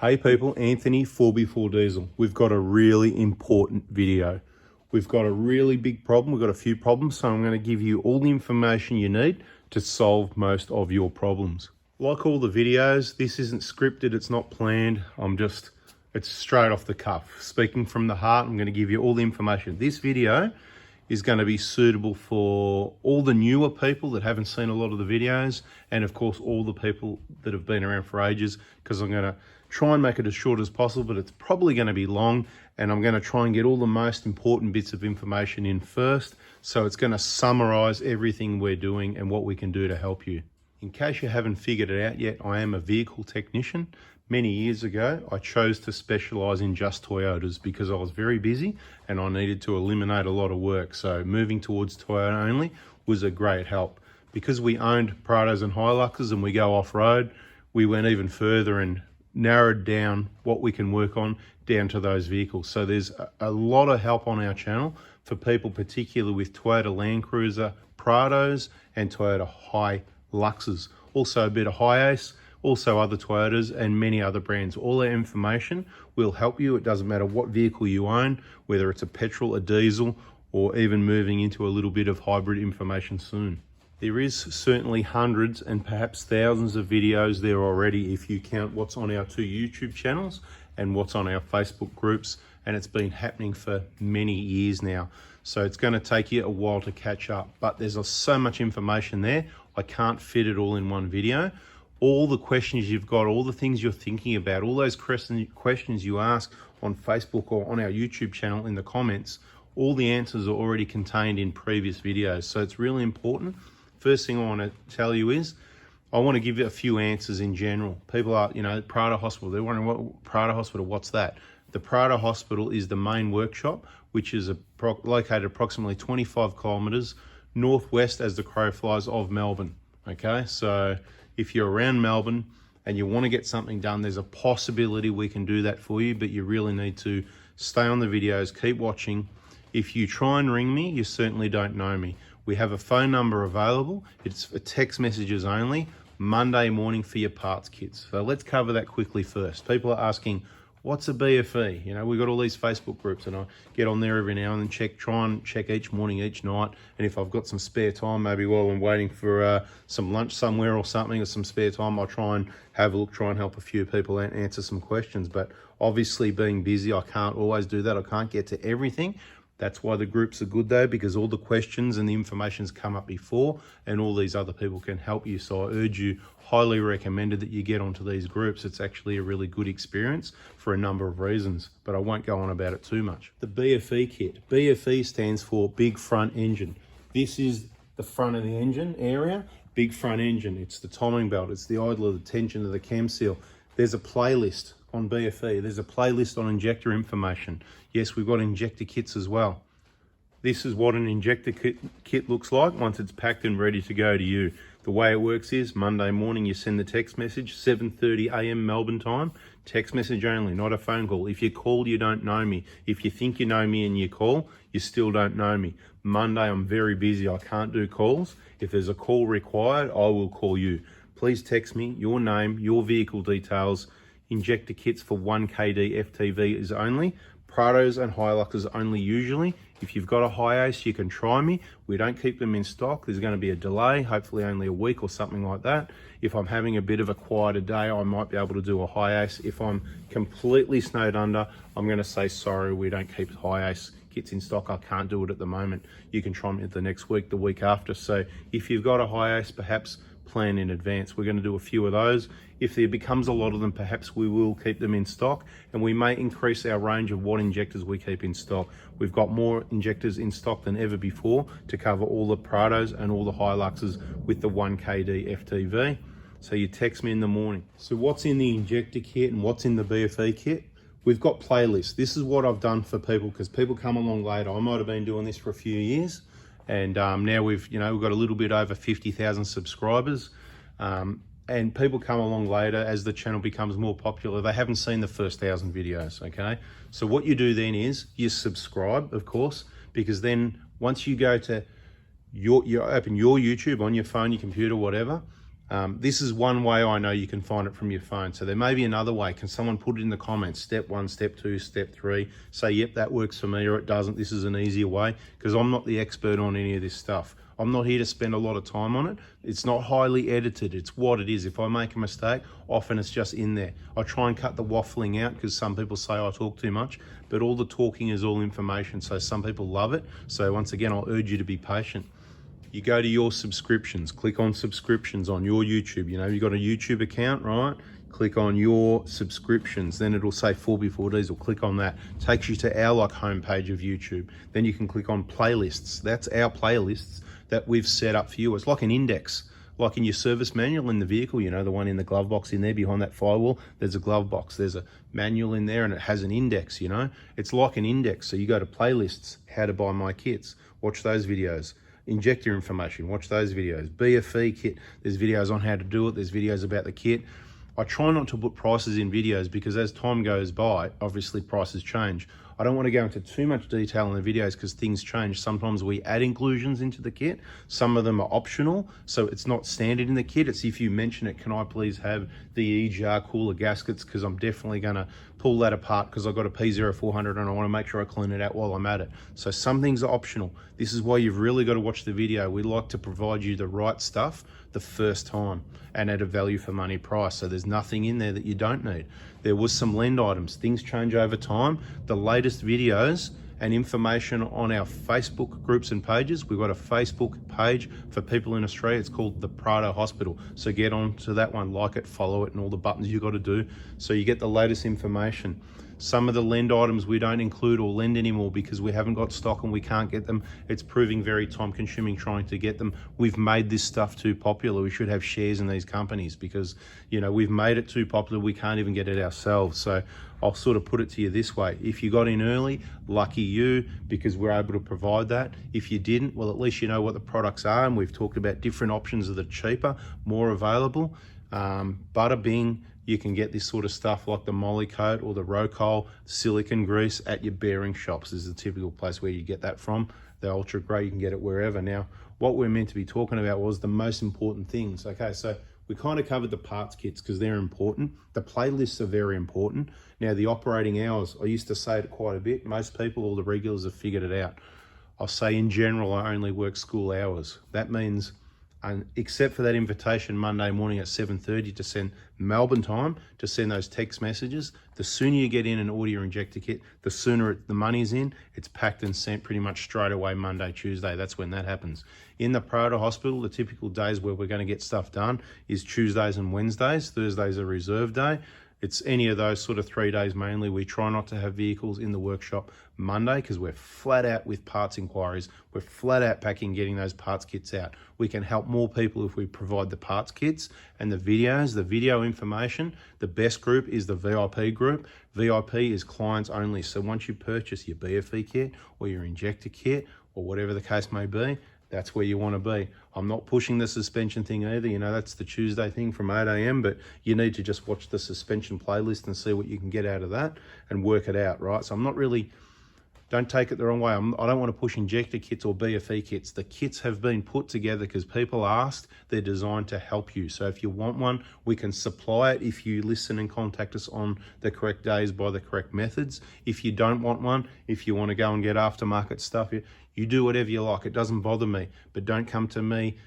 Hey people, Anthony, 4x4 Diesel. We've got a really important video. We've got a really big problem. We've got a few problems, so I'm going to give you all the information you need to solve most of your problems. Like all the videos, this isn't scripted, it's not planned. It's straight off the cuff. Speaking from the heart, I'm going to give you all the information. This video is going to be suitable for all the newer people that haven't seen a lot of the videos, and of course all the people that have been around for ages, because I'm going to try and make it as short as possible, but it's probably going to be long, and I'm going to try and get all the most important bits of information in first. So it's going to summarize everything we're doing and what we can do to help you. In case you haven't figured it out yet, I am a vehicle technician. Many years ago, I chose to specialize in just Toyotas because I was very busy and I needed to eliminate a lot of work. So moving towards Toyota only was a great help. Because we owned Prados and Hiluxes and we go off-road, we went even further and narrowed down what we can work on down to those vehicles. So there's a lot of help on our channel for people, particularly with Toyota Land Cruiser Prados and Toyota Hiluxes. Also a bit of Hiace, also other Toyotas and many other brands. All our information will help you. It doesn't matter what vehicle you own, whether it's a petrol, a diesel, or even moving into a little bit of hybrid information soon. There is certainly hundreds and perhaps thousands of videos there already if you count what's on our 2 YouTube channels and what's on our Facebook groups, and it's been happening for many years now. So it's going to take you a while to catch up, but there's so much information there, I can't fit it all in one video. All the questions you've got, all the things you're thinking about, all those questions you ask on Facebook or on our YouTube channel in the comments, all the answers are already contained in previous videos. So it's really important. First thing I want to tell you is, I want to give you a few answers in general. People are, Prado Hospital, they're wondering, what Prado Hospital, what's that? The Prado Hospital is the main workshop, which is located approximately 25 kilometers northwest as the crow flies of Melbourne. Okay, so if you're around Melbourne and you want to get something done, there's a possibility we can do that for you, but you really need to stay on the videos, keep watching. If you try and ring me, you certainly don't know me. We have a phone number available. It's for text messages only, Monday morning for your parts kits. So let's cover that quickly first. People are asking, what's a BFE? We've got all these Facebook groups and I get on there every now and then, try and check each morning, each night. And if I've got some spare time, maybe while I'm waiting for some lunch somewhere or something, or some spare time, I'll try and have a look, try and help a few people and answer some questions. But obviously being busy, I can't always do that. I can't get to everything. That's why the groups are good though, because all the questions and the information's come up before and all these other people can help you. So I urge you, highly recommended that you get onto these groups. It's actually a really good experience for a number of reasons, but I won't go on about it too much. The BFE kit. BFE stands for big front engine. This is the front of the engine area, big front engine. It's the timing belt, it's the idler, the tension of the cam seal. There's a playlist on BFE. There's a playlist on injector information. Yes, we've got injector kits as well. This is what an injector kit looks like once it's packed and ready to go to you. The way it works is Monday morning you send the text message, 7:30 a.m. Melbourne time, text message only, not a phone call. If you call, you don't know me. If you think you know me and you call, you still don't know me. Monday I'm very busy, I can't do calls. If there's a call required, I will call you. Please text me your name, your vehicle details. Injector kits for 1 kd FTV is only. Prados and Hiluxes only usually. If you've got a Hiace, you can try me. We don't keep them in stock. There's going to be a delay, hopefully only a week or something like that. If I'm having a bit of a quieter day, I might be able to do a Hiace. If I'm completely snowed under, I'm going to say, sorry, we don't keep Hiace kits in stock. I can't do it at the moment. You can try me the next week, the week after. So if you've got a Hiace, perhaps plan in advance. We're going to do a few of those. If there becomes a lot of them, perhaps we will keep them in stock, and we may increase our range of what injectors we keep in stock. We've got more injectors in stock than ever before to cover all the Prados and all the Hiluxes with the 1 kd FTV. So you text me in the morning. So what's in the injector kit and what's in the BFE kit? We've got playlists. This is what I've done for people, because people come along later. I might have been doing this for a few years, and now we've got a little bit over 50,000 subscribers. And people come along later as the channel becomes more popular. They haven't seen the first 1,000 videos, okay? So what you do then is you subscribe, of course, because then once you go to you open your YouTube on your phone, your computer, whatever, This is one way I know you can find it from your phone. So there may be another way. Can someone put it in the comments? Step 1, step 2, step 3. Say, yep, that works for me, or it doesn't. This is an easier way, because I'm not the expert on any of this stuff. I'm not here to spend a lot of time on it. It's not highly edited. It's what it is. If I make a mistake, often it's just in there. I try and cut the waffling out, because some people say I talk too much, but all the talking is all information. So some people love it. So once again, I'll urge you to be patient. You go to your subscriptions, click on subscriptions on your YouTube. You know, you've got a YouTube account, right? Click on your subscriptions, then it'll say 4x4 Diesel. Click on that. Takes you to our homepage of YouTube. Then you can click on playlists. That's our playlists that we've set up for you. It's like an index, like in your service manual in the vehicle, you know, the one in the glove box in there behind that firewall, there's a glove box, there's a manual in there, and it has an index, you know. It's like an index. So you go to playlists, how to buy my kits, watch those videos. Injector information, watch those videos. BFE Kit, there's videos on how to do it, there's videos about the kit. I try not to put prices in videos, because as time goes by, obviously prices change. I don't want to go into too much detail in the videos, because things change. Sometimes we add inclusions into the kit. Some of them are optional, so it's not standard in the kit. It's if you mention it, can I please have the EGR cooler gaskets, because I'm definitely going to pull that apart, because I've got a P0400 and I want to make sure I clean it out while I'm at it. So some things are optional. This is why you've really got to watch the video. We like to provide you the right stuff the first time and at a value for money price. So there's nothing in there that you don't need. There was some lend items. Things change over time. The latest videos and information on our Facebook groups and pages. We've got a Facebook page for people in Australia. It's called the Prado Hospital. So get on to that one, like it, follow it, and all the buttons you got to do so you get the latest information. Some of the lend items we don't include or lend anymore, because we haven't got stock and we can't get them. It's proving very time consuming trying to get them. We've made this stuff too popular. We should have shares in these companies, because, you know, we've made it too popular. We can't even get it ourselves. So I'll sort of put it to you this way. If you got in early, lucky you, because we're able to provide that. If you didn't, well, at least you know what the products are, and we've talked about different options that are cheaper, more available. Bada bing, you can get this sort of stuff like the Molly Coat or the Rocol silicone grease at your bearing shops. This is a typical place where you get that from. The Ultra Grey, you can get it wherever. Now, what we're meant to be talking about was the most important things. Okay, so we kind of covered the parts kits, because they're important. The playlists are very important. Now, the operating hours, I used to say it quite a bit. Most people, all the regulars, have figured it out. I'll say in general, I only work school hours. That means, except for that invitation Monday morning at 7:30 to send Melbourne time, to send those text messages, the sooner you get in and order your injector kit, the sooner the money's in. It's packed and sent pretty much straight away Monday, Tuesday. That's when that happens. In the Prado Hospital, the typical days where we're going to get stuff done is Tuesdays and Wednesdays. Thursday's a reserve day. It's any of those sort of 3 days mainly. We try not to have vehicles in the workshop Monday, because we're flat out with parts inquiries. We're flat out packing, getting those parts kits out. We can help more people if we provide the parts kits and the videos, the video information. The best group is the VIP group. VIP is clients only. So once you purchase your BFE kit or your injector kit or whatever the case may be, that's where you want to be. I'm not pushing the suspension thing either. You know, that's the Tuesday thing from 8 a.m. But you need to just watch the suspension playlist and see what you can get out of that and work it out, right? So I'm not really, don't take it the wrong way. I don't want to push injector kits or BFE kits. The kits have been put together because people asked. They're designed to help you. So if you want one, we can supply it if you listen and contact us on the correct days by the correct methods. If you don't want one, if you want to go and get aftermarket stuff, you do whatever you like. It doesn't bother me, but don't come to me.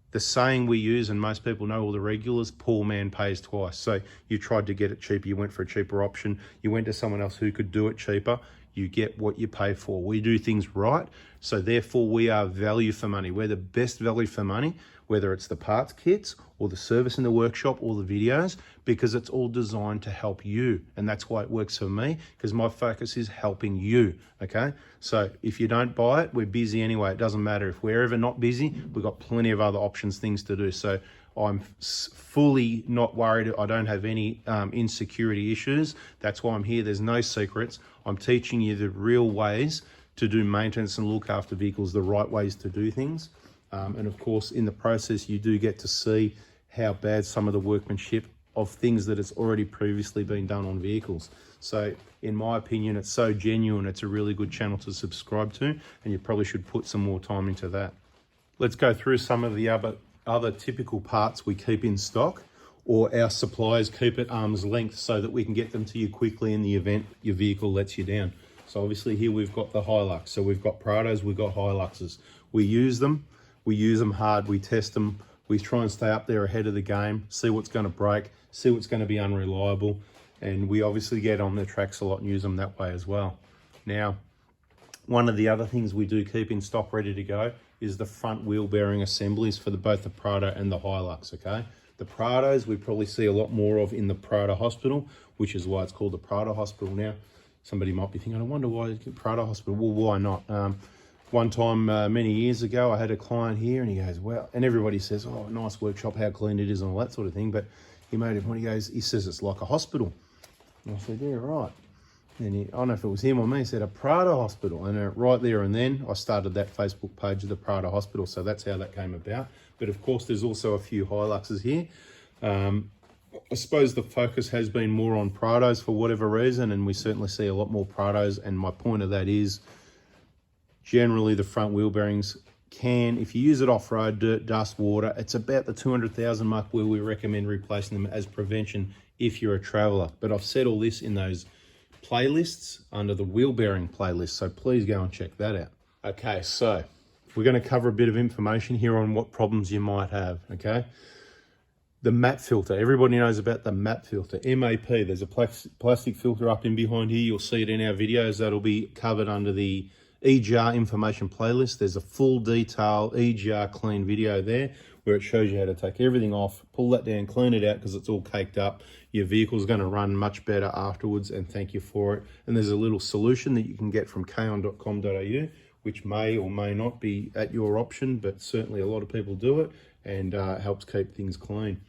The saying we use, and most people know, all the regulars, poor man pays twice. So you tried to get it cheaper, you went for a cheaper option, you went to someone else who could do it cheaper, you get what you pay for. We do things right, so therefore we are value for money. We're the best value for money, whether it's the parts kits or the service in the workshop or the videos, because it's all designed to help you. And that's why it works for me, because my focus is helping you, okay? So if you don't buy it, we're busy anyway. It doesn't matter. If we're ever not busy, we've got plenty of other options, things to do. So I'm fully not worried. I don't have any insecurity issues. That's why I'm here. There's no secrets. I'm teaching you the real ways to do maintenance and look after vehicles, the right ways to do things. And of course, in the process, you do get to see how bad some of the workmanship of things that has already previously been done on vehicles. So in my opinion, it's so genuine. It's a really good channel to subscribe to, and you probably should put some more time into that. Let's go through some of the other other typical parts we keep in stock, or our suppliers keep at arm's length so that we can get them to you quickly in the event your vehicle lets you down. So obviously here we've got the Hilux. So we've got Prados, we've got Hiluxes. We use them hard, we test them, we try and stay up there ahead of the game, see what's going to break, see what's going to be unreliable, and we obviously get on the tracks a lot and use them that way as well. Now, one of the other things we do keep in stock ready to go is the front wheel bearing assemblies for both the Prado and the Hilux, okay? The Prados we probably see a lot more of in the Prado Hospital, which is why it's called the Prado Hospital now. Somebody might be thinking, I wonder why it's Prado Hospital. Well, why not? One time many years ago, I had a client here and he goes, well, and everybody says, oh, nice workshop, how clean it is and all that sort of thing. But he made a point, he says it's like a hospital. And I said, yeah, right. And I don't know if it was him or me, he said a Prado Hospital. And right there and then I started that Facebook page of the Prado Hospital. So that's how that came about. But of course, there's also a few Hiluxes here. I suppose the focus has been more on Prados for whatever reason, and we certainly see a lot more Prados. And my point of that is generally the front wheel bearings can, if you use it off-road, dirt, dust, water, it's about the 200,000 mark where we recommend replacing them as prevention if you're a traveler. But I've said all this in those playlists under the wheel bearing playlist, so please go and check that out. Okay, so we're going to cover a bit of information here on what problems you might have, okay? The MAP filter, everybody knows about the MAP filter, MAP. There's a plastic filter up in behind here. You'll see it in our videos. That'll be covered under the EGR information playlist. There's a full detail EGR clean video there where it shows you how to take everything off, pull that down, clean it out because it's all caked up. Your vehicle's going to run much better afterwards, and thank you for it. And there's a little solution that you can get from kaon.com.au, which may or may not be at your option, but certainly a lot of people do it, and helps keep things clean.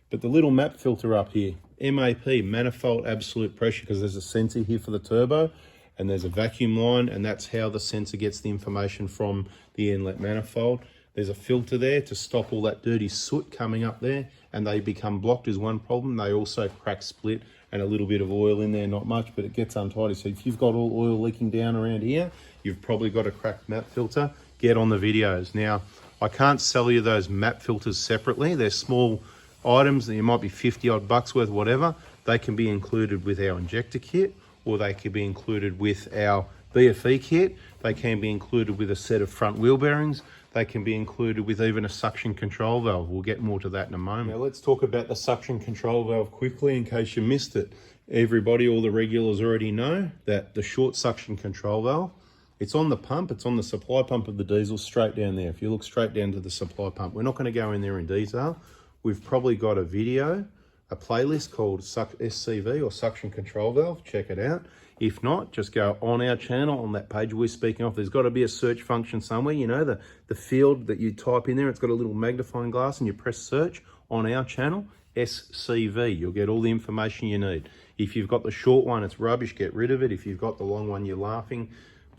But the little MAP filter up here, MAP, manifold absolute pressure, because there's a sensor here for the turbo and there's a vacuum line, and that's how the sensor gets the information from the inlet manifold. There's a filter there to stop all that dirty soot coming up there, and they become blocked is one problem. They also crack, split, and a little bit of oil in there, not much, but it gets untidy. So if you've got all oil leaking down around here, you've probably got a cracked MAP filter. Get on the videos. Now, I can't sell you those MAP filters separately. They're small items that you might be 50 odd bucks worth, whatever. They can be included with our injector kit, or they can be included with our BFE kit. They can be included with a set of front wheel bearings. They can be included with even a suction control valve. We'll get more to that in a moment. Now let's talk about the suction control valve quickly in case you missed it. Everybody, all the regulars already know that the short suction control valve, it's on the pump, it's on the supply pump of the diesel straight down there. If you look straight down to the supply pump, we're not going to go in there in detail. We've probably got a video, a playlist called SCV or Suction Control Valve. Check it out. If not, just go on our channel, on that page we're speaking of. There's got to be a search function somewhere. You know, the field that you type in there, it's got a little magnifying glass and you press search on our channel, SCV. You'll get all the information you need. If you've got the short one, it's rubbish, get rid of it. If you've got the long one, you're laughing.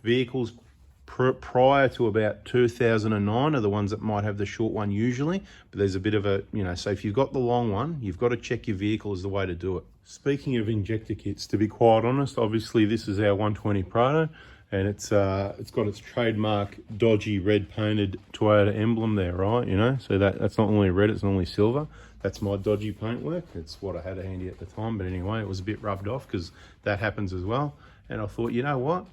Vehicles prior to about 2009 are the ones that might have the short one usually, but there's a bit of a, you know, so if you've got the long one, you've got to check your vehicle is the way to do it. Speaking of injector kits, to be quite honest, obviously this is our 120 Prado, and it's got its trademark dodgy red painted Toyota emblem there, right? You know, so that's not only red, it's not only silver. That's my dodgy paintwork. It's what I had handy at the time, but anyway, it was a bit rubbed off because that happens as well. And I thought, you know what?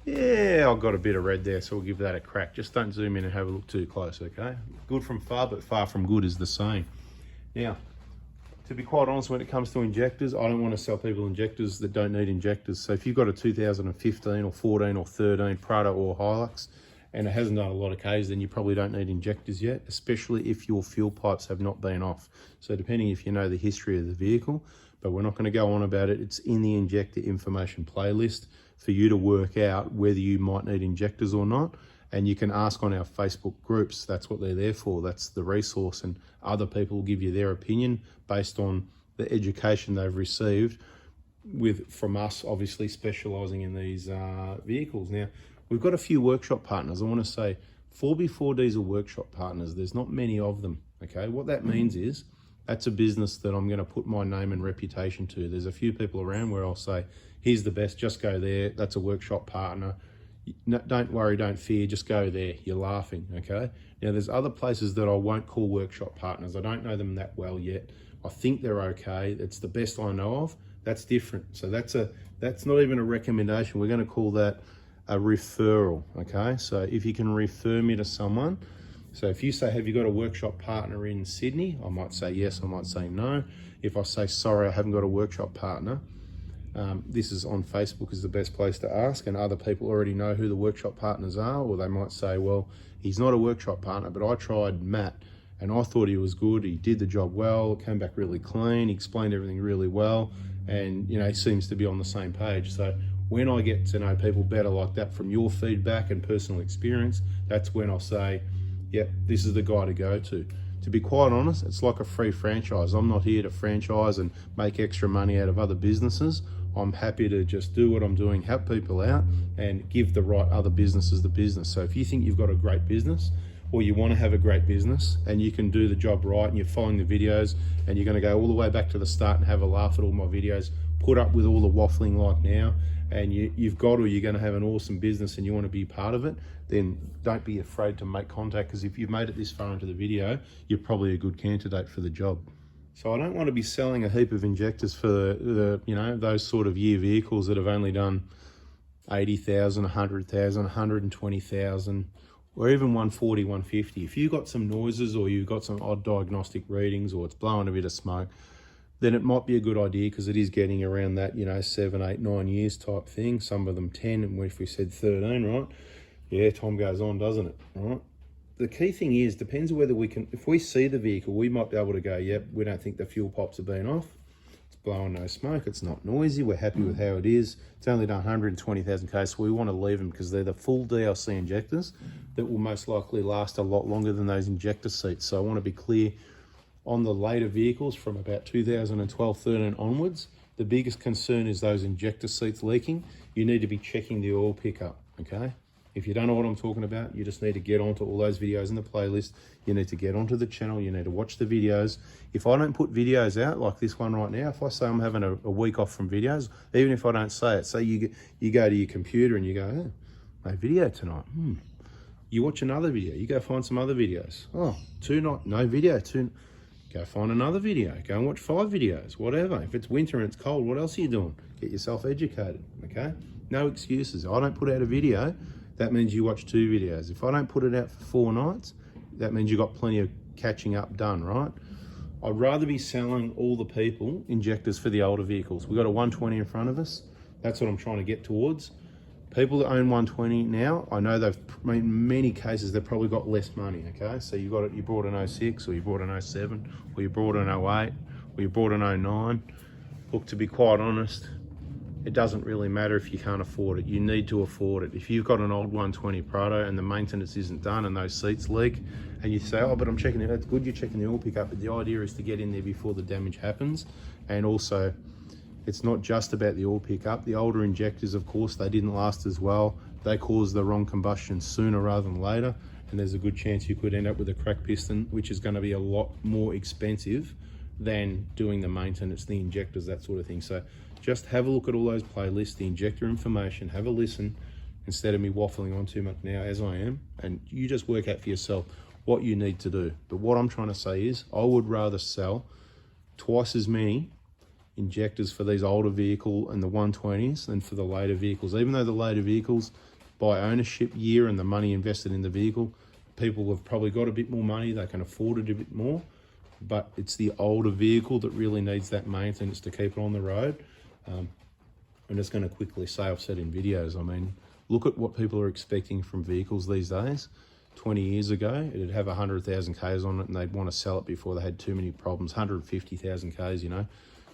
Yeah, I've got a bit of red there, so we'll give that a crack. Just don't zoom in and have a look too close, okay? Good from far, but far from good is the saying. Now, to be quite honest, when it comes to injectors, I don't want to sell people injectors that don't need injectors. So if you've got a 2015 or 14 or 13 Prado or Hilux, and it hasn't done a lot of Ks, then you probably don't need injectors yet, especially if your fuel pipes have not been off. So depending if you know the history of the vehicle, but we're not going to go on about it. It's in the injector information playlist for you to work out whether you might need injectors or not. And you can ask on our Facebook groups. That's what they're there for. That's the resource, and other people will give you their opinion based on the education they've received from us, obviously specializing in these vehicles. Now, we've got a few workshop partners. I want to say 4x4 Diesel workshop partners. There's not many of them, okay? What that means is that's a business that I'm going to put my name and reputation to. There's a few people around where I'll say, here's the best, just go there. That's a workshop partner. No, don't worry, don't fear, just go there. You're laughing, okay? Now, there's other places that I won't call workshop partners. I don't know them that well yet. I think they're okay. It's the best I know of. That's different. So that's not even a recommendation. We're going to call that a referral, okay? So if you can refer me to someone, so if you say, have you got a workshop partner in Sydney? I might say yes, I might say no. If I say, sorry, I haven't got a workshop partner, this is on Facebook is the best place to ask, and other people already know who the workshop partners are, or they might say, well, he's not a workshop partner, but I tried Matt and I thought he was good. He did the job well, came back really clean, he explained everything really well, and he seems to be on the same page. So when I get to know people better like that from your feedback and personal experience, that's when I'll say, yep, this is the guy to go to. To be quite honest, it's like a free franchise. I'm not here to franchise and make extra money out of other businesses. I'm happy to just do what I'm doing, help people out, and give the right other businesses the business. So if you think you've got a great business, or you want to have a great business, and you can do the job right, and you're following the videos, and you're going to go all the way back to the start and have a laugh at all my videos, put up with all the waffling like now, and you've got, or you're going to have an awesome business and you want to be part of it, then don't be afraid to make contact, because if you've made it this far into the video, you're probably a good candidate for the job. So I don't want to be selling a heap of injectors for the those sort of year vehicles that have only done 80,000, 100,000, 120,000, or even 140, 150. If you've got some noises, or you've got some odd diagnostic readings, or it's blowing a bit of smoke, then it might be a good idea, because it is getting around that 7, 8, 9 years type thing. Some of them 10, and if we said 13, right? Yeah, time goes on, doesn't it? Right. The key thing is, depends whether we can, if we see the vehicle, we might be able to go, yep, we don't think the fuel pipes have been off. It's blowing no smoke. It's not noisy. We're happy with how it is. It's only done 120,000 Ks, so we want to leave them, because they're the full DLC injectors that will most likely last a lot longer than those injector seats. So I want to be clear on the later vehicles from about 2012, 13 onwards. The biggest concern is those injector seats leaking. You need to be checking the oil pickup, okay? If you don't know what I'm talking about, you just need to get onto all those videos in the playlist. You need to get onto the channel. You need to watch the videos. If I don't put videos out like this one right now, if I say I'm having a week off from videos, even if I don't say it, say you go to your computer and you go, oh, no video tonight. You watch another video. You go find some other videos. Oh, no video. Go find another video. Go and watch 5 videos, whatever. If it's winter and it's cold, what else are you doing? Get yourself educated, okay? No excuses. I don't put out a video. That means you watch 2 videos. If I don't put it out for 4 nights, that means you've got plenty of catching up done, right? I'd rather be selling all the people injectors for the older vehicles. We've got a 120 in front of us. That's what I'm trying to get towards. People that own 120 now, I know in many cases, they've probably got less money, okay? So you brought an 06, or you brought an 07, or you brought an 08, or you brought an 09. Look, to be quite honest, it doesn't really matter if you can't afford it. You need to afford it. If you've got an old 120 Prado and the maintenance isn't done and those seats leak, and you say, oh, but I'm checking it, that's good, you're checking the oil pickup, but the idea is to get in there before the damage happens. And also, it's not just about the oil pickup. The older injectors, of course, they didn't last as well. They cause the wrong combustion sooner rather than later, and there's a good chance you could end up with a cracked piston, which is going to be a lot more expensive than doing the maintenance, the injectors, that sort of thing. So just have a look at all those playlists, the injector information, have a listen, instead of me waffling on too much now, as I am, and you just work out for yourself what you need to do. But what I'm trying to say is, I would rather sell twice as many injectors for these older vehicle and the 120s than for the later vehicles. Even though the later vehicles, by ownership year and the money invested in the vehicle, people have probably got a bit more money, they can afford it a bit more, but it's the older vehicle that really needs that maintenance to keep it on the road. I'm just going to quickly say, I've said in videos, I mean, look at what people are expecting from vehicles these days. 20 years ago, it'd have 100,000 Ks on it and they'd want to sell it before they had too many problems. 150,000 Ks,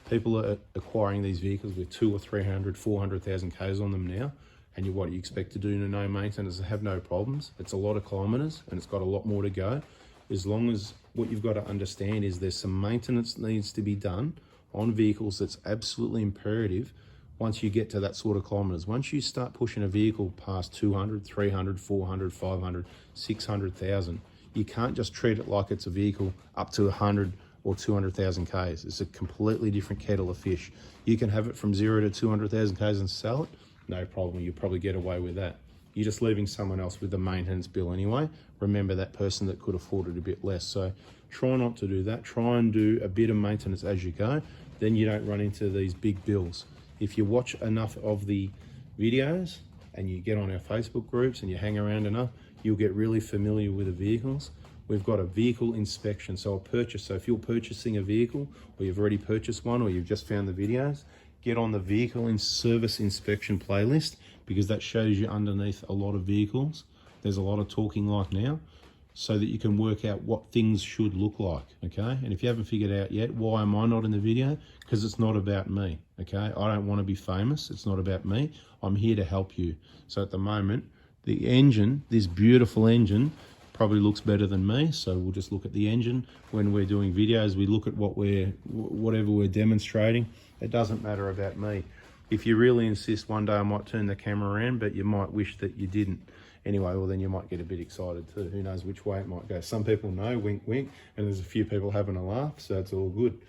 People are acquiring these vehicles with 200 or 300, 400,000 Ks on them now. And what do you expect to do to no maintenance and have no problems? It's a lot of kilometres and it's got a lot more to go. As long as what you've got to understand is there's some maintenance that needs to be done on vehicles that's absolutely imperative once you get to that sort of kilometres. Once you start pushing a vehicle past 200, 300, 400, 500, 600,000, you can't just treat it like it's a vehicle up to 100 or 200,000 Ks. It's a completely different kettle of fish. You can have it from 0 to 200,000 Ks and sell it, no problem. You'll probably get away with that. You're just leaving someone else with the maintenance bill anyway. Remember that person that could afford it a bit less. So try not to do that. Try and do a bit of maintenance as you go. Then you don't run into these big bills. If you watch enough of the videos and you get on our Facebook groups and you hang around enough, you'll get really familiar with the vehicles. We've got a vehicle inspection, so a purchase. So if you're purchasing a vehicle, or you've already purchased one, or you've just found the videos, get on the vehicle in service inspection playlist, because that shows you underneath a lot of vehicles. There's a lot of talking like now, so that you can work out what things should look like, okay? And if you haven't figured out yet, why am I not in the video? Because it's not about me, okay? I don't want to be famous. It's not about me. I'm here to help you. So at the moment, the engine, this beautiful engine, probably looks better than me, so we'll just look at the engine. When we're doing videos, we look at whatever we're demonstrating. It doesn't matter about me. If you really insist, one day I might turn the camera around, but you might wish that you didn't. Anyway, well then you might get a bit excited too. Who knows which way it might go. Some people know, wink wink, and there's a few people having a laugh, so it's all good.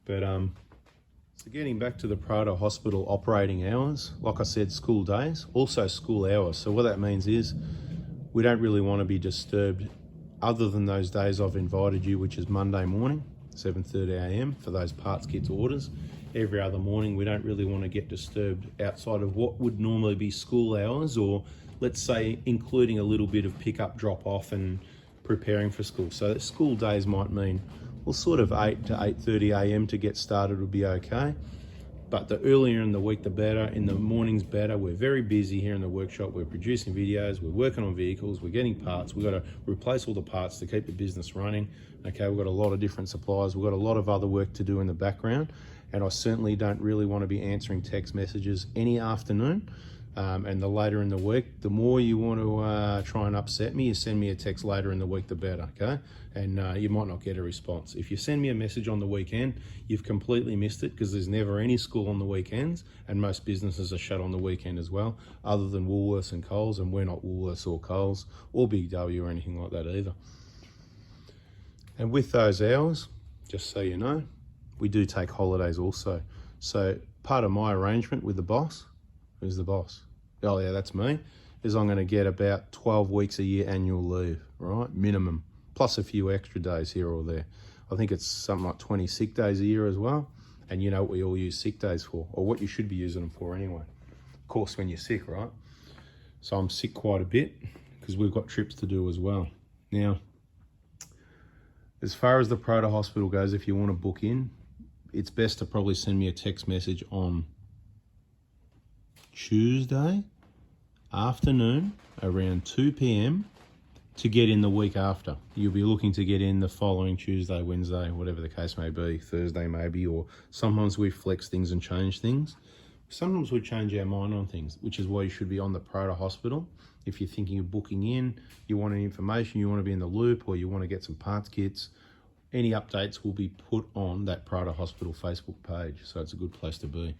But so getting back to the Prado Hospital operating hours, like I said, school days, also school hours. So what that means is, we don't really want to be disturbed other than those days I've invited you, which is Monday morning, 7:30 a.m. for those parts kits orders. Every other morning, we don't really want to get disturbed outside of what would normally be school hours, or let's say including a little bit of pick-up, drop-off and preparing for school. So school days might mean, well, sort of 8 to 8:30 a.m. to get started would be okay. But the earlier in the week, the better. In the mornings, better. We're very busy here in the workshop. We're producing videos. We're working on vehicles. We're getting parts. We've got to replace all the parts to keep the business running. Okay, we've got a lot of different suppliers. We've got a lot of other work to do in the background. And I certainly don't really want to be answering text messages any afternoon. And the later in the week, the more you want to try and upset me, you send me a text later in the week, the better, okay? And you might not get a response. If you send me a message on the weekend, you've completely missed it, because there's never any school on the weekends, and most businesses are shut on the weekend as well, other than Woolworths and Coles, and we're not Woolworths or Coles or Big W or anything like that either. And with those hours, just so you know, we do take holidays also. So part of my arrangement with the boss, who's the boss? Oh yeah, that's me, is I'm gonna get about 12 weeks a year annual leave, right? Minimum, plus a few extra days here or there. I think it's something like 20 sick days a year as well. And you know what we all use sick days for, or what you should be using them for anyway. Of course, when you're sick, right? So I'm sick quite a bit because we've got trips to do as well. Now, as far as the Prado Hospital goes, if you want to book in, it's best to probably send me a text message on Tuesday afternoon around 2 p.m. to get in the week after. You'll be looking to get in the following Tuesday, Wednesday, whatever the case may be, Thursday maybe, or sometimes we flex things and change things. Sometimes we change our mind on things, which is why you should be on the Prado Hospital. If you're thinking of booking in, you want any information, you want to be in the loop, or you want to get some parts kits, any updates will be put on that Prado Hospital Facebook page. So it's a good place to be.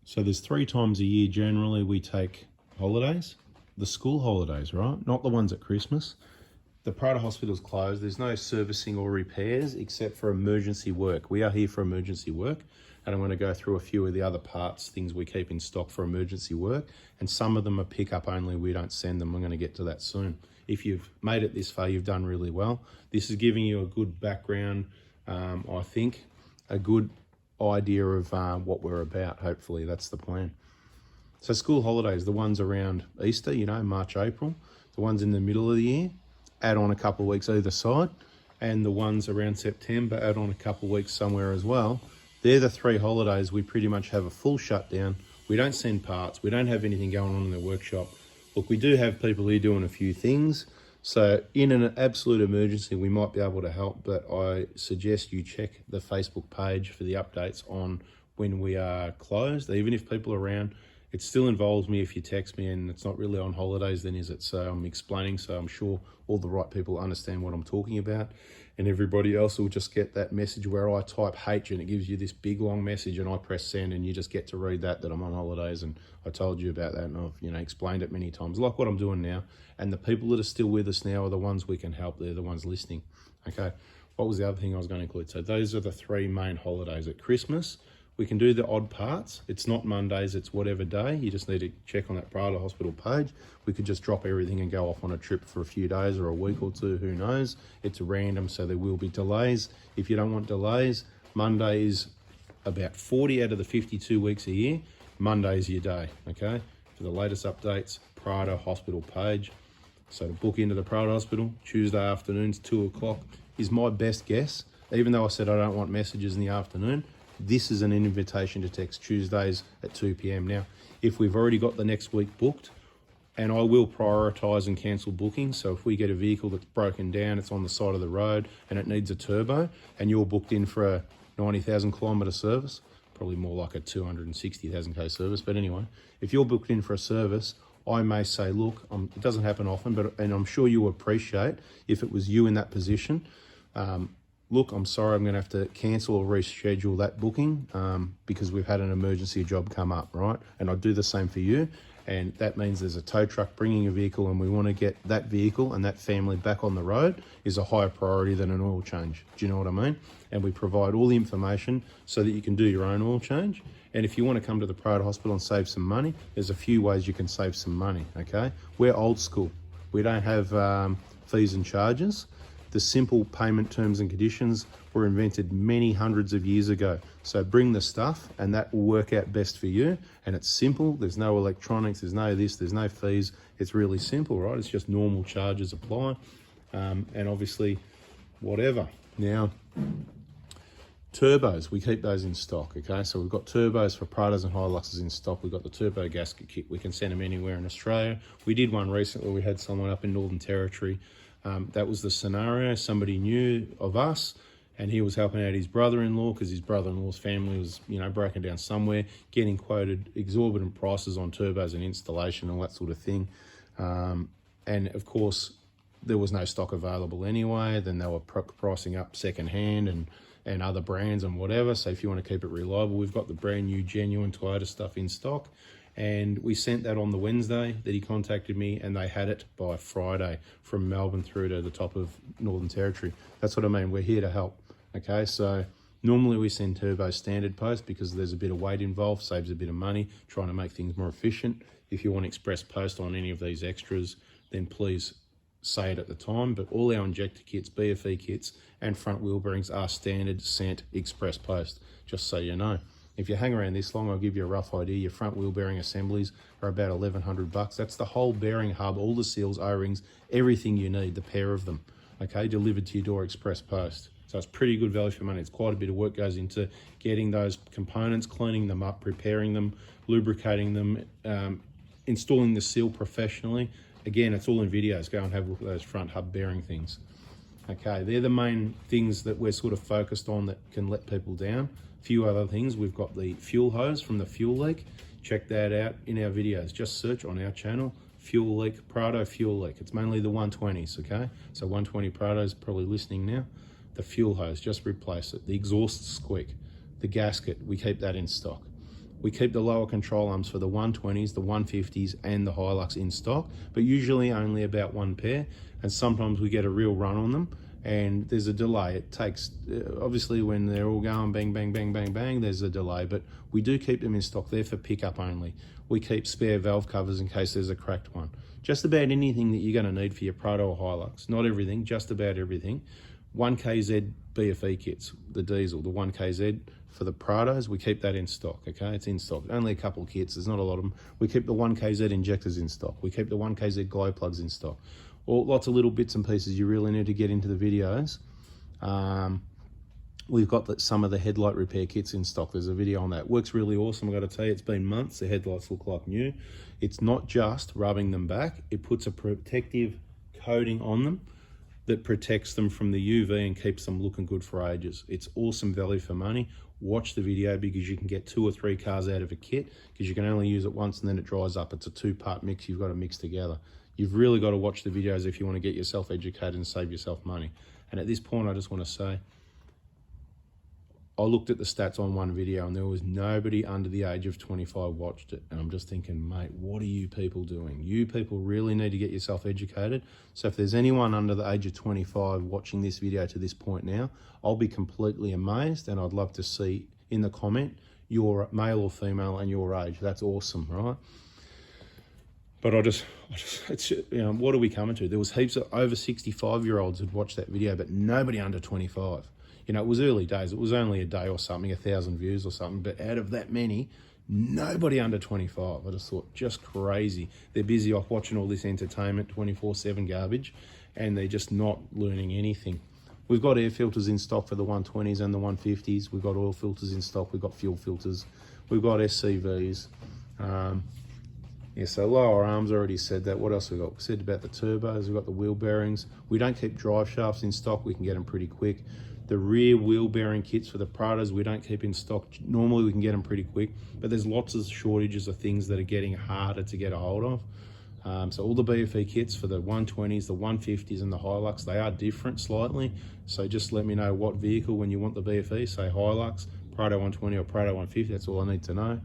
So there's 3 times a year generally we take holidays, the school holidays, right? Not the ones at Christmas. The Prado Hospital's closed. There's no servicing or repairs except for emergency work. We are here for emergency work, and I'm going to go through a few of the other parts, things we keep in stock for emergency work, and some of them are pick-up only. We don't send them. I'm going to get to that soon. If you've made it this far, you've done really well. This is giving you a good background, I think, a good idea of what we're about. Hopefully that's the plan. So school holidays, the ones around Easter, you know, March, April, the ones in the middle of the year, add on a couple of weeks either side, and the ones around September, add on a couple of weeks somewhere as well. They're the 3 holidays we pretty much have a full shutdown. We don't send parts. We don't have anything going on in the workshop. Look, we do have people here doing a few things. So in an absolute emergency, we might be able to help, but I suggest you check the Facebook page for the updates on when we are closed. Even if people are around, it still involves me if you text me, and it's not really on holidays then, is it? So I'm explaining, so I'm sure all the right people understand what I'm talking about, and everybody else will just get that message where I type H and it gives you this big long message, and I press send, and you just get to read that I'm on holidays, and I told you about that, and I've explained it many times, like what I'm doing now. And the people that are still with us now are the ones we can help. They're the ones listening. Okay, what was the other thing I was going to include? So those are the 3 main holidays. At Christmas, We can do the odd parts. It's not Mondays, it's whatever day. You just need to check on that Prada Hospital page. We could just drop everything and go off on a trip for a few days or a week or two, who knows. It's random, so there will be delays. If you don't want delays, Monday is about 40 out of the 52 weeks a year. Monday is your day, okay? For the latest updates, Prada Hospital page. So to book into the Prada Hospital, Tuesday afternoons, 2 o'clock is my best guess. Even though I said I don't want messages in the afternoon, this is an invitation to text Tuesdays at 2 p.m. Now, if we've already got the next week booked, and I will prioritise and cancel bookings, so if we get a vehicle that's broken down, it's on the side of the road and it needs a turbo, and you're booked in for a 90,000 kilometre service, probably more like a 260,000 k service, but anyway, if you're booked in for a service, I may say, look, it doesn't happen often, and I'm sure you appreciate if it was you in that position, look, I'm sorry, I'm going to have to cancel or reschedule that booking because we've had an emergency job come up, right? And I'd do the same for you. And that means there's a tow truck bringing a vehicle and we want to get that vehicle and that family back on the road is a higher priority than an oil change. Do you know what I mean? And we provide all the information so that you can do your own oil change. And if you want to come to the Prada Hospital and save some money, there's a few ways you can save some money, okay? We're old school. We don't have fees and charges. The simple payment terms and conditions were invented many hundreds of years ago. So bring the stuff and that will work out best for you. And it's simple, there's no electronics, there's no this, there's no fees. It's really simple, right? It's just normal charges apply. And obviously, whatever. Now, turbos, we keep those in stock, okay? So we've got turbos for Pradas and Hiluxes in stock. We've got the turbo gasket kit. We can send them anywhere in Australia. We did one recently. We had someone up in Northern Territory. That was the scenario. Somebody knew of us and he was helping out his brother-in-law because his brother-in-law's family was, broken down somewhere, getting quoted exorbitant prices on turbos and installation and all that sort of thing. And of course, there was no stock available anyway. Then they were pricing up secondhand and other brands and whatever. So if you want to keep it reliable, we've got the brand new genuine Toyota stuff in stock. And we sent that on the Wednesday that he contacted me and they had it by Friday from Melbourne through to the top of Northern Territory. That's what I mean, we're here to help, okay? So normally we send turbo standard post because there's a bit of weight involved, saves a bit of money, trying to make things more efficient. If you want express post on any of these extras, then please say it at the time, but all our injector kits, BFE kits and front wheel bearings are standard sent express post, just so you know. If you hang around this long, I'll give you a rough idea. Your front wheel bearing assemblies are about $1,100. That's the whole bearing hub, all the seals, O-rings, everything you need, the pair of them, okay, delivered to your door express post. So it's pretty good value for money. It's quite a bit of work goes into getting those components, cleaning them up, preparing them, lubricating them, installing the seal professionally. Again, it's all in videos. Go and have a look at those front hub bearing things. Okay, they're the main things that we're sort of focused on that can let people down. Few other things, we've got the fuel hose from the fuel leak. Check that out in our videos. Just search on our channel, fuel leak, Prado fuel leak. It's mainly the 120s, okay? So 120 Prado's probably listening now. The fuel hose, just replace it. The exhaust squeak, the gasket, we keep that in stock. We keep the lower control arms for the 120s, the 150s, and the Hilux in stock, but usually only about one pair, and sometimes we get a real run on them, and there's a delay. It takes, obviously when they're all going bang, bang, bang, bang, bang, there's a delay, but we do keep them in stock. They're for pickup only. We keep spare valve covers in case there's a cracked one. Just about anything that you're gonna need for your Prado or Hilux. Not everything, just about everything. 1KZ BFE kits, the diesel, the 1KZ for the Prados, we keep that in stock, okay? It's in stock, only a couple of kits, there's not a lot of them. We keep the 1KZ injectors in stock. We keep the 1KZ glow plugs in stock. Lots of little bits and pieces you really need to get into the videos. We've got some of the headlight repair kits in stock. There's a video on that. Works really awesome, I've got to tell you. It's been months, the headlights look like new. It's not just rubbing them back, it puts a protective coating on them that protects them from the UV and keeps them looking good for ages. It's awesome value for money. Watch the video because you can get 2 or 3 cars out of a kit because you can only use it once and then it dries up. It's a 2-part mix you've got to mix together. You've really got to watch the videos if you want to get yourself educated and save yourself money. And at this point, I just want to say, I looked at the stats on one video and there was nobody under the age of 25 watched it. And I'm just thinking, mate, what are you people doing? You people really need to get yourself educated. So if there's anyone under the age of 25 watching this video to this point now, I'll be completely amazed and I'd love to see in the comment your male or female and your age. That's awesome, right? But it's, you know, what are we coming to? There was heaps of over 65-year-olds who'd watched that video, but nobody under 25. You know, it was early days. It was only a day or something, 1,000 views or something. But out of that many, nobody under 25. I just thought, just crazy. They're busy off watching all this entertainment, 24/7 garbage, and they're just not learning anything. We've got air filters in stock for the 120s and the 150s. We've got oil filters in stock. We've got fuel filters. We've got SCVs. Yeah, so lower arms, already said that. What else we got? We said about the turbos. We've got the wheel bearings. We don't keep drive shafts in stock. We can get them pretty quick. The rear wheel bearing kits for the Pradas, we don't keep in stock. Normally we can get them pretty quick, but there's lots of shortages of things that are getting harder to get a hold of. So all the BFE kits for the 120s, the 150s and the Hilux, they are different slightly. So just let me know what vehicle when you want the BFE, say Hilux, Prado 120 or Prado 150, that's all I need to know.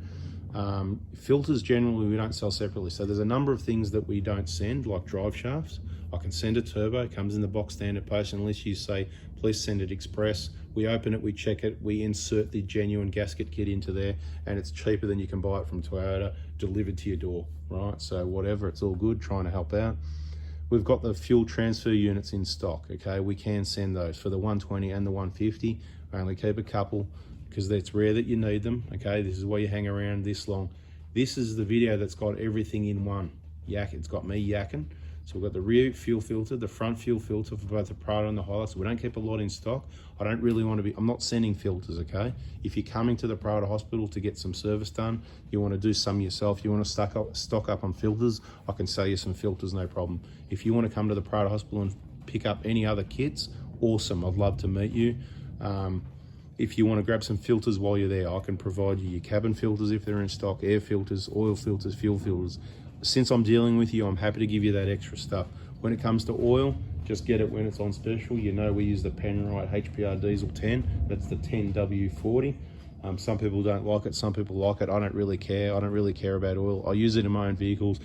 Filters generally we don't sell separately, so there's a number of things that we don't send, like drive shafts. I can send a turbo, it comes in the box standard post, unless you say please send it express. We open it, we check it, we insert the genuine gasket kit into there, and it's cheaper than you can buy it from Toyota, delivered to your door, right? So whatever, it's all good, trying to help out. We've got the fuel transfer units in stock, okay? We can send those for the 120 and the 150. I only keep a couple because it's rare that you need them, okay? This is why you hang around this long. This is the video that's got everything in one. Yak, it's got me yakking. So we've got the rear fuel filter, the front fuel filter for both the Prado and the Hilux. We don't keep a lot in stock. I don't really want to be, I'm not sending filters, okay? If you're coming to the Prado hospital to get some service done, you want to do some yourself, you want to stock up on filters, I can sell you some filters, no problem. If you want to come to the Prado hospital and pick up any other kits, awesome, I'd love to meet you. If you want to grab some filters while you're there, I can provide you your cabin filters if they're in stock, air filters, oil filters, fuel filters. Since I'm dealing with you, I'm happy to give you that extra stuff. When it comes to oil, just get it when it's on special. You know we use the Penrite HPR Diesel 10. That's the 10W40. Some people don't like it, some people like it. I don't really care. I don't really care about oil. I use it in my own vehicles.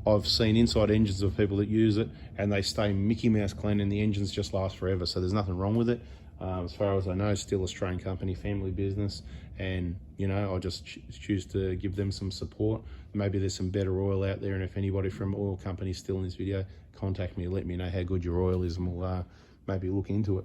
I've seen inside engines of people that use it and they stay Mickey Mouse clean and the engines just last forever. So there's nothing wrong with it. As far as I know, still Australian company, family business, and you know, I just choose to give them some support. Maybe there's some better oil out there, and if anybody from oil companies still in this video, contact me, let me know how good your oil is, and we'll maybe look into it.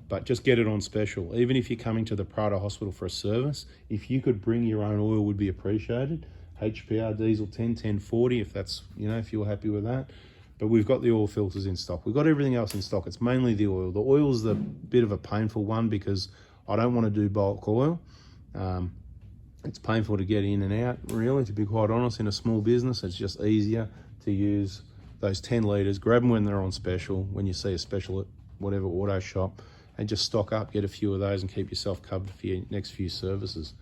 But just get it on special. Even if you're coming to the Prado hospital for a service, if you could bring your own oil would be appreciated. HPR Diesel 1040, if that's, you know, if you're happy with that. But we've got the oil filters in stock. We've got everything else in stock. It's mainly the oil. The oil's the bit of a painful one because I don't want to do bulk oil. It's painful to get in and out, really, to be quite honest. In a small business, it's just easier to use those 10 litres, grab them when they're on special, when you see a special at whatever auto shop, and just stock up, get a few of those and keep yourself covered for your next few services.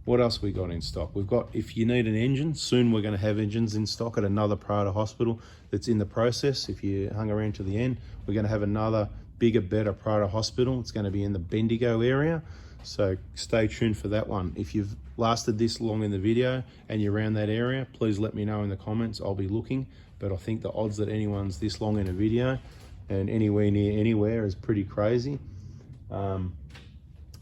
What else we got in stock? We've got, if you need an engine, soon we're going to have engines in stock at another Prado hospital that's in the process. If you hung around to the end, we're going to have another bigger, better Prado hospital. It's going to be in the Bendigo area. So stay tuned for that one. If you've lasted this long in the video and you're around that area, please let me know in the comments. I'll be looking, but I think the odds that anyone's this long in a video and anywhere near anywhere is pretty crazy.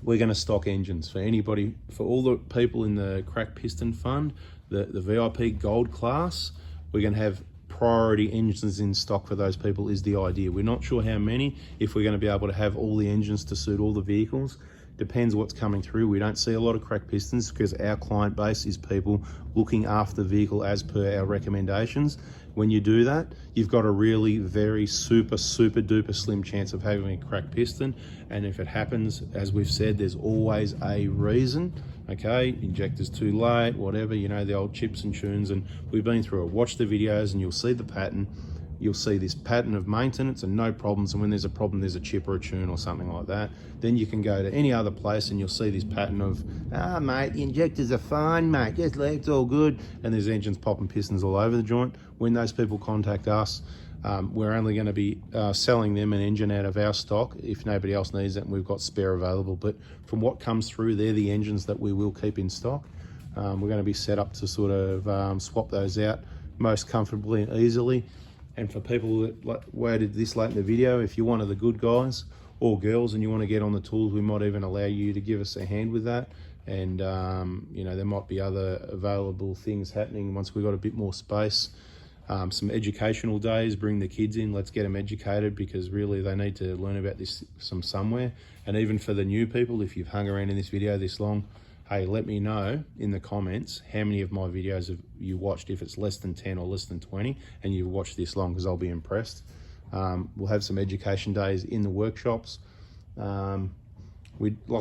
We're going to stock engines for anybody, for all the people in the Crack Piston Fund, the VIP Gold class. We're going to have priority engines in stock for those people is the idea. We're not sure how many, if we're going to be able to have all the engines to suit all the vehicles. Depends what's coming through. We don't see a lot of crack pistons because our client base is people looking after the vehicle as per our recommendations. When you do that, you've got a really very super duper slim chance of having a crack piston. And if it happens, as we've said, there's always a reason, okay? Injectors too late, whatever, you know, the old chips and tunes, and we've been through it. Watch the videos and you'll see the pattern. You'll see this pattern of maintenance and no problems, and when there's a problem, there's a chip or a tune or something like that. Then you can go to any other place and you'll see this pattern of, mate, the injectors are fine, mate, just let it's all good, and there's engines popping pistons all over the joint. When those people contact us, we're only going to be selling them an engine out of our stock if nobody else needs it and we've got spare available. But from what comes through, they're the engines that we will keep in stock. We're going to be set up to sort of swap those out most comfortably and easily. And for people that waited this late in the video, if you're one of the good guys or girls and you want to get on the tools, we might even allow you to give us a hand with that. and you know, there might be other available things happening once we've got a bit more space. Some educational days, bring the kids in, let's get them educated, because really they need to learn about this somewhere. And even for the new people, if you've hung around in this video this long, hey, let me know in the comments how many of my videos have you watched, if it's less than 10 or less than 20 and you've watched this long, because I'll be impressed. We'll have some education days in the workshops. Like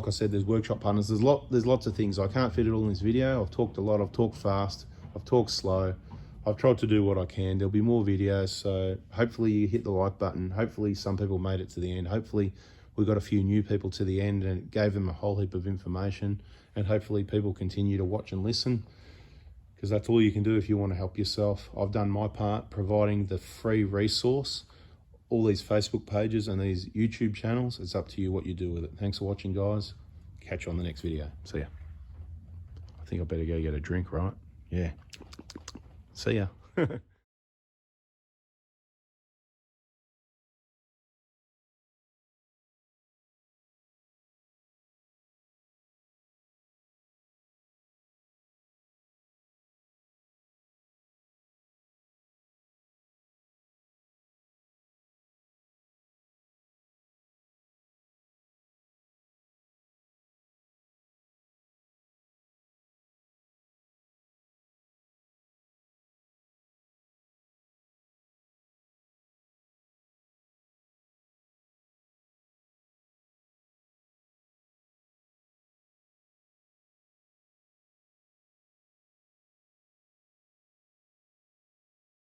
I said, there's workshop partners, there's lots of things. I can't fit it all in this video. I've talked a lot, I've talked fast, I've talked slow. I've tried to do what I can. There'll be more videos, so hopefully you hit the like button. Hopefully some people made it to the end. Hopefully we got a few new people to the end and it gave them a whole heap of information. And hopefully people continue to watch and listen, because that's all you can do if you want to help yourself. I've done my part providing the free resource, all these Facebook pages and these YouTube channels. It's up to you what you do with it. Thanks for watching, guys. Catch you on the next video. See ya. I think I better go get a drink, right? Yeah. See ya.